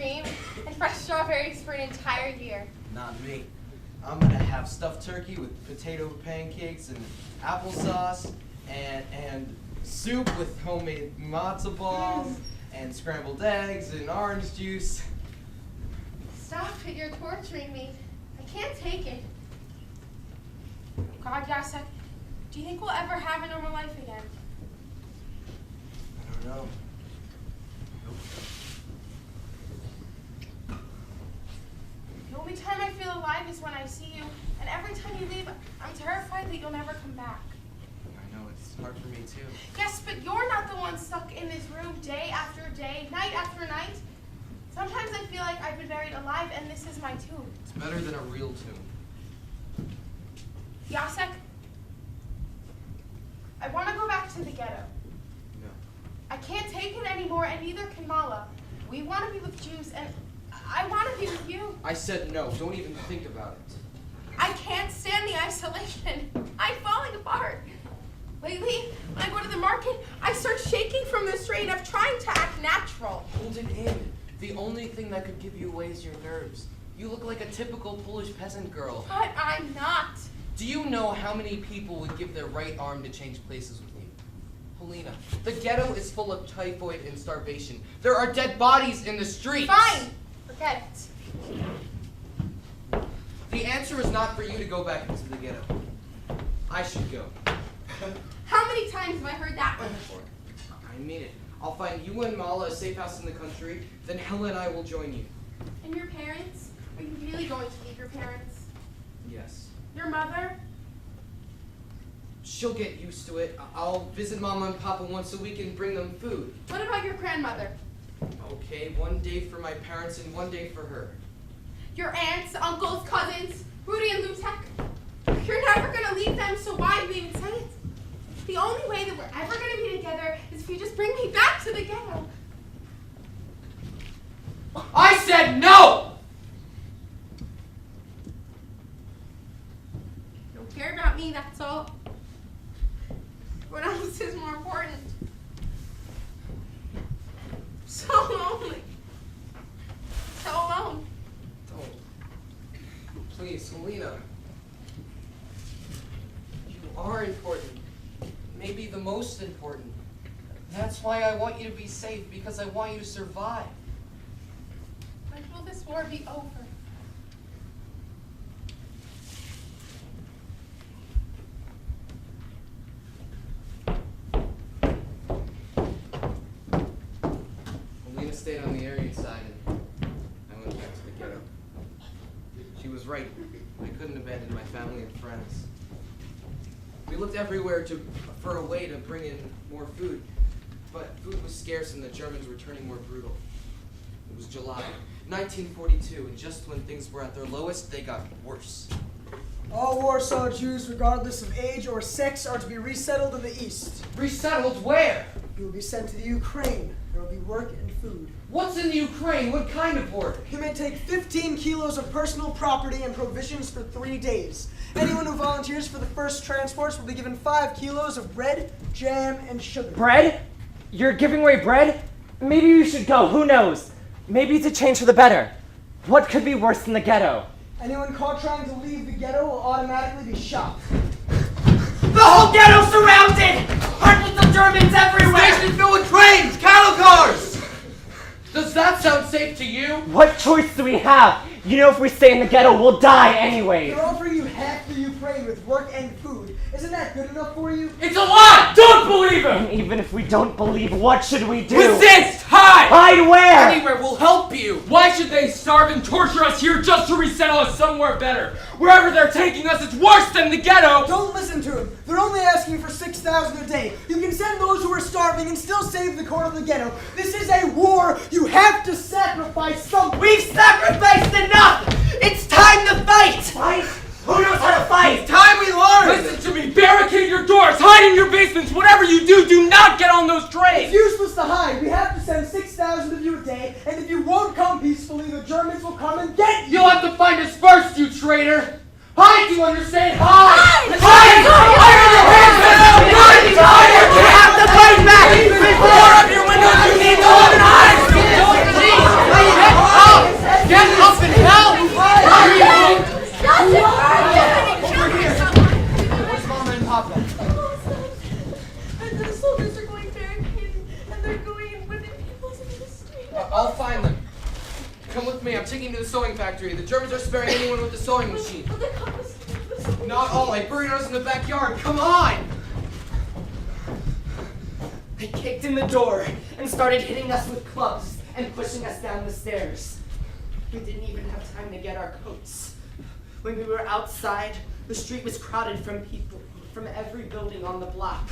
cream and fresh strawberries for an entire year. Not me. I'm gonna have stuffed turkey with potato pancakes and applesauce and soup with homemade matzo balls and scrambled eggs and orange juice. Stop it, you're torturing me. I can't take it. God, Jacek, do you think we'll ever have a normal life again? I don't know. The only time I feel alive is when I see you, and every time you leave, I'm terrified that you'll never come back. I know, it's hard for me too. Yes, but you're not the one stuck in this room day after day, night after night. Sometimes I feel like I've been buried alive, and this is my tomb. It's better than a real tomb. Jacek, I want to go back to the ghetto. No. I can't take it anymore, and neither can Mala. We want to be with Jews, and I want to be with you. I said no. Don't even think about it. I can't stand the isolation. I'm falling apart. Lately, when I go to the market, I start shaking from the strain of trying to act natural. Hold it in. The only thing that could give you away is your nerves. You look like a typical Polish peasant girl. But I'm not. Do you know how many people would give their right arm to change places with you? Helena, the ghetto is full of typhoid and starvation. There are dead bodies in the streets. Fine. Forget it. The answer is not for you to go back into the ghetto. I should go. How many times have I heard that one before? I mean it. I'll find you and Mala a safe house in the country, then Helen and I will join you. And your parents? Are you really going to leave your parents? Yes. Your mother? She'll get used to it. I'll visit Mama and Papa once a week and bring them food. What about your grandmother? Okay, one day for my parents and one day for her. Your aunts, uncles, cousins, Rudy and Lutek? You're never going to leave them, so why do you even say it? The only way that we're ever going to be together is if you just bring me back to the ghetto. I said no! You don't care about me, that's all. What else is more important? So lonely. So alone. Don't. Please, Helena. You are important. Maybe the most important. That's why I want you to be safe, because I want you to survive. When will this war be over? Helena stayed on the Aryan side, and I went back to the ghetto. She was right. I couldn't abandon my family and friends. We looked everywhere for a way to bring in more food, but food was scarce and the Germans were turning more brutal. It was July 1942, and just when things were at their lowest, they got worse. All Warsaw Jews, regardless of age or sex, are to be resettled in the East. Resettled where? You will be sent to the Ukraine. There will be work and food. What's in the Ukraine? What kind of work? You may take 15 kilos of personal property and provisions for 3 days. Anyone who volunteers for the first transports will be given 5 kilos of bread, jam, and sugar. Bread? You're giving away bread? Maybe you should go, who knows? Maybe it's a change for the better. What could be worse than the ghetto? Anyone caught trying to leave the ghetto will automatically be shot. The whole ghetto's surrounded! Hundreds of Germans everywhere! Station filled with trains! Cattle cars! Does that sound safe to you? What choice do we have? You know if we stay in the ghetto, we'll die anyway. They're offering you half the Ukraine with work and food. Isn't that good enough for you? It's a lie! Don't believe him! And even if we don't believe, what should we do? Resist! Hide! Hide where? Anywhere will help you! Why should they starve and torture us here just to resettle us somewhere better? Wherever they're taking us, it's worse than the ghetto! Don't listen to them. They're only asking for 6,000 a day. You can send those who are starving and still save the core of the ghetto. This is a war. You have to sacrifice something. We've sacrificed enough! It's time to fight! Fight? Who knows how to fight? It's time we learn! Listen to me! Barricade your doors! Hide in your basements! Whatever you do, do not get on those trains! It's useless to hide. We have to send 6,000 of you a day, and if you won't come peacefully, the Germans will come and get you. You'll have to find us first, you traitor! Hide, do you understand? Hide! Hide! Hide! Hide on your hands! Hide! Hide! You have to fight back! Blow up your windows! You need to open eyes! I'll find them. Come with me. I'm taking you to the sewing factory. The Germans are sparing anyone with a sewing machine. But the compass. Not all. I buried us in the backyard. Come on! They kicked in the door and started hitting us with clubs and pushing us down the stairs. We didn't even have time to get our coats. When we were outside, the street was crowded from people from every building on the block.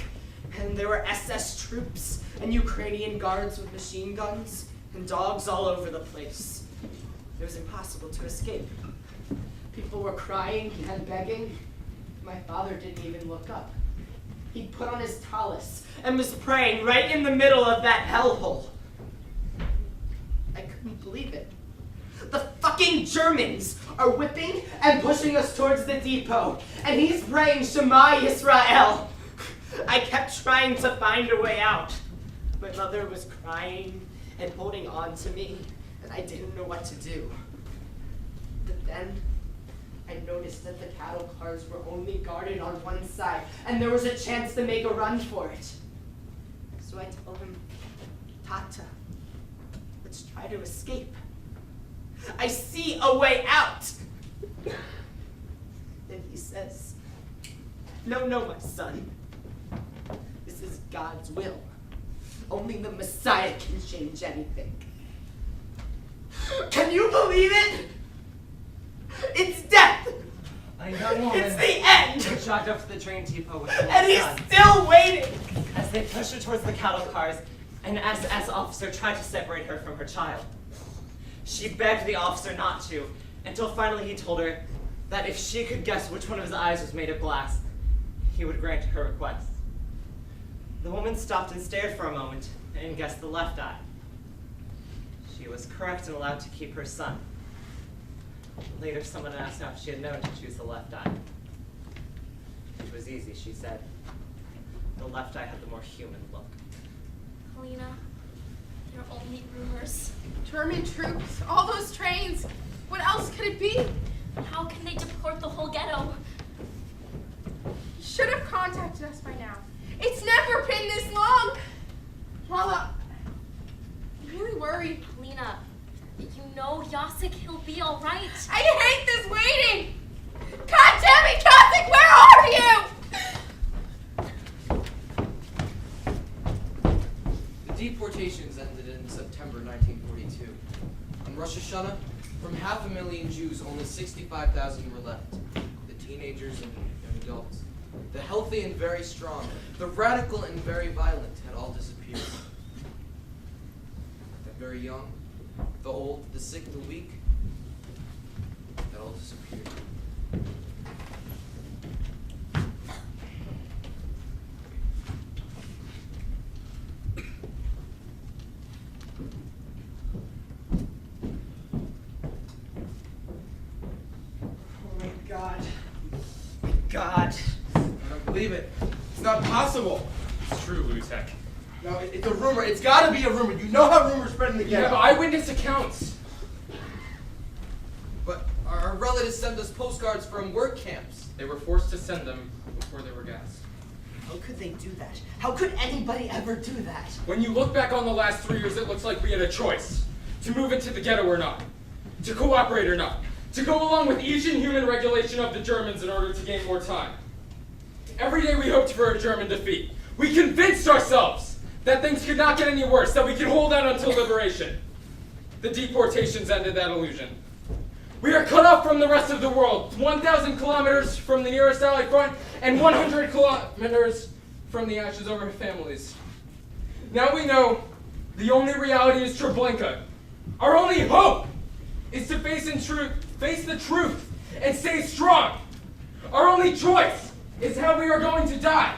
And there were SS troops and Ukrainian guards with machine guns and dogs all over the place. It was impossible to escape. People were crying and begging. My father didn't even look up. He put on his tallis and was praying right in the middle of that hellhole. I couldn't believe it. The fucking Germans are whipping and pushing us towards the depot, and he's praying Shema Yisrael. I kept trying to find a way out. My mother was crying and holding on to me, and I didn't know what to do. But then I noticed that the cattle cars were only guarded on one side, and there was a chance to make a run for it. So I told him, Tata, let's try to escape. I see a way out. Then he says, no, my son. This is God's will. Only the Messiah can change anything. Can you believe it? It's death. A young woman It's the end! jogged up to the train depot with her And he's son. still waiting! As they pushed her towards the cattle cars, an SS officer tried to separate her from her child. She begged the officer not to, until finally he told her that if she could guess which one of his eyes was made of glass, he would grant her request. The woman stopped and stared for a moment and guessed the left eye. She was correct and allowed to keep her son. Later, someone asked her if she had known to choose the left eye. It was easy, she said. The left eye had the more human look. Helena, they're only rumors. German troops, all those trains. What else could it be? How can they deport the whole ghetto? You should have contacted us by now. It's never been this long. Mala, I'm really worried. Helena, you know Yasik, he'll be all right. I hate this waiting. God damn it, Cossack, where are you? The deportations ended in September 1942. On Rosh Hashanah, from 500,000 Jews, only 65,000 were left. The teenagers and young adults. The healthy and very strong. The radical and very violent had all disappeared. The very young, the old, the sick, the weak, had all disappeared. Oh my God. My God. I don't believe it. It's not possible. It's true, Lutek. No, it's a rumor. It's got to be a rumor. You know how rumors spread in the You ghetto. have eyewitness accounts. But our relatives sent us postcards from work camps. They were forced to send them before they were gassed. How could they do that? How could anybody ever do that? When you look back on the last 3 years, it looks like we had a choice. To move into the ghetto or not. To cooperate or not. To go along with each inhuman regulation of the Germans in order to gain more time. Every day we hoped for a German defeat. We convinced ourselves that things could not get any worse, that we could hold out until liberation. The deportations ended that illusion. We are cut off from the rest of the world, 1,000 kilometers from the nearest Allied front, and 100 kilometers from the ashes of our families. Now we know the only reality is Treblinka. Our only hope is to face the truth and stay strong. Our only choice is how we are going to die.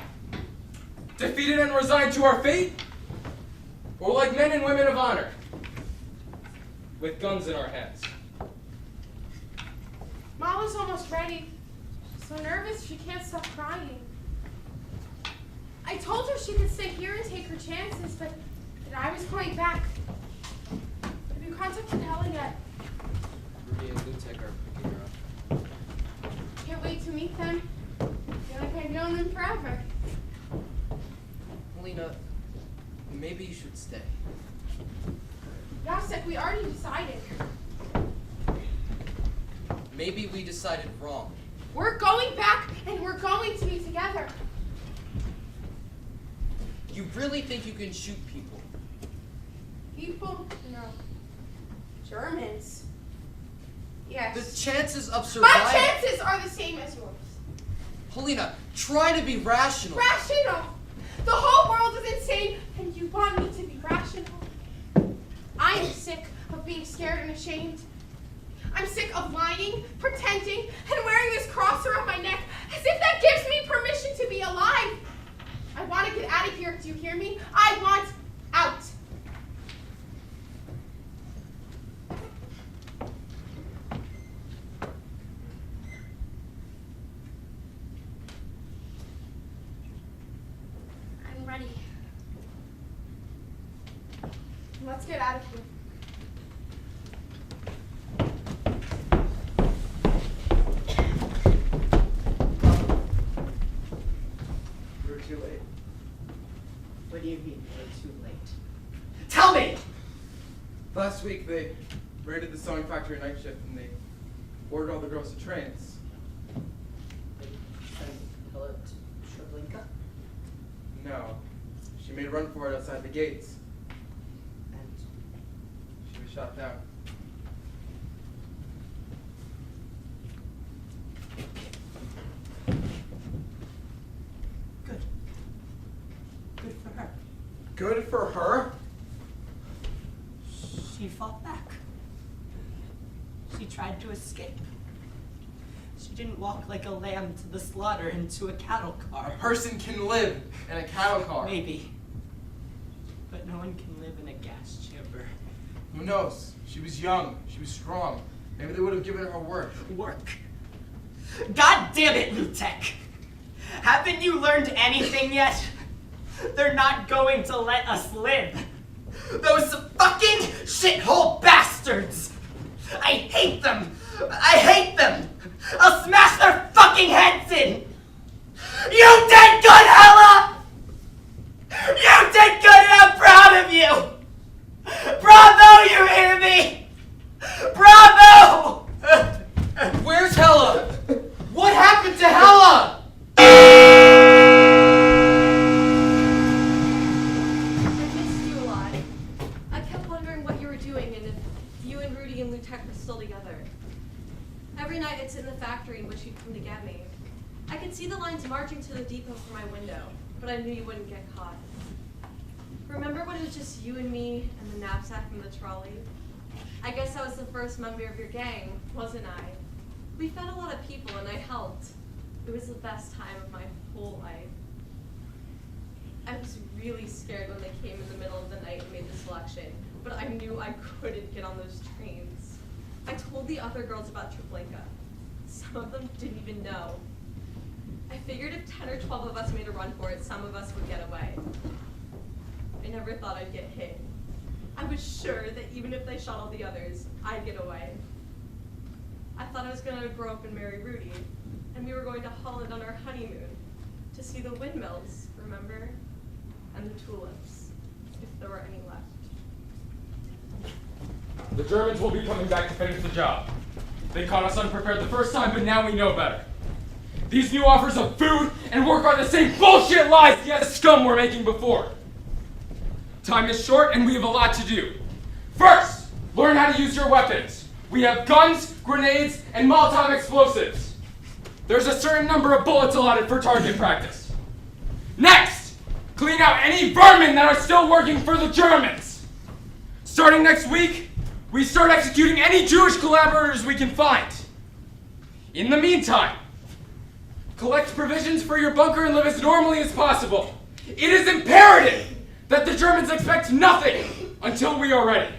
Defeated and resigned to our fate, or like men and women of honor, with guns in our hands. Mala's almost ready. She's so nervous she can't stop crying. I told her she could stay here and take her chances, but that I was going back. Have you contacted Helen yet? Rudy and Lutek are picking her up. Can't wait to meet them. I feel like I've known them forever. Helena, maybe you should stay. Yasik Like we already decided. Maybe we decided wrong. We're going back and we're going to be together. You really think you can shoot people? People? No. Germans. Yes. The chances of My surviving... chances are the same as yours. Helena, try to be rational. Rational. The whole world is insane, and you want me to be rational. I am sick of being scared and ashamed. I'm sick of lying, pretending, and wearing this cross around my neck as if that gives me permission to be alive. I want to get out of here. Do you hear me? I want out. I'm ready. Let's get out of here. We're too late. What do you mean we're too late? Tell me! Last week they raided the sewing factory night shift and they ordered all the girls to trains. They sent Hella to Treblinka? No. She made a run for it outside the gates. And She was shot down. good. Good for her. Good for her? She fought back. She tried to escape. She didn't walk like a lamb to the slaughter into a cattle car. A person can live in a cattle car. Maybe. But no one can live in a gas chamber. Who knows? She was young. She was strong. Maybe they would have given her work. Work. God damn it, Lutek! Haven't you learned anything yet? They're not going to let us live. Those fucking shithole bastards! I hate them! I hate them! I'll smash their fucking heads in! You did good, Hella! You did good and I'm proud of you! Bravo, you hear me? Bravo! Where's Hella? What happened to Hella? I missed you a lot. I kept wondering what you were doing and if you and Rudy and Lutek were still together. Every night I'd sit in the factory in which you'd come to get me. I could see the lines marching to the depot from my window, but I knew you wouldn't get caught. Remember when it was just you and me and the knapsack from the trolley? I guess I was the first member of your gang, wasn't I? We fed a lot of people and I helped. It was the best time of my whole life. I was really scared when they came in the middle of the night and made the selection, but I knew I couldn't get on those trains. I told the other girls about Treblinka. Some of them didn't even know. I figured if 10 or 12 of us made a run for it, some of us would get away. I never thought I'd get hit. I was sure that even if they shot all the others, I'd get away. I thought I was going to grow up and marry Rudy, and we were going to Holland on our honeymoon to see the windmills, remember? And the tulips, if there were any left. The Germans will be coming back to finish the job. They caught us unprepared the first time, but now we know better. These new offers of food and work are the same bullshit lies the other scum were making before. Time is short and we have a lot to do. First, learn how to use your weapons. We have guns, grenades, and Molotov explosives. There's a certain number of bullets allotted for target practice. Next, clean out any vermin that are still working for the Germans. Starting next week, we start executing any Jewish collaborators we can find. In the meantime, collect provisions for your bunker and live as normally as possible. It is imperative that the Germans expect nothing until we are ready.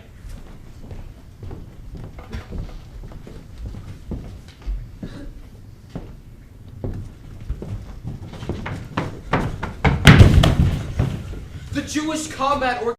The Jewish combat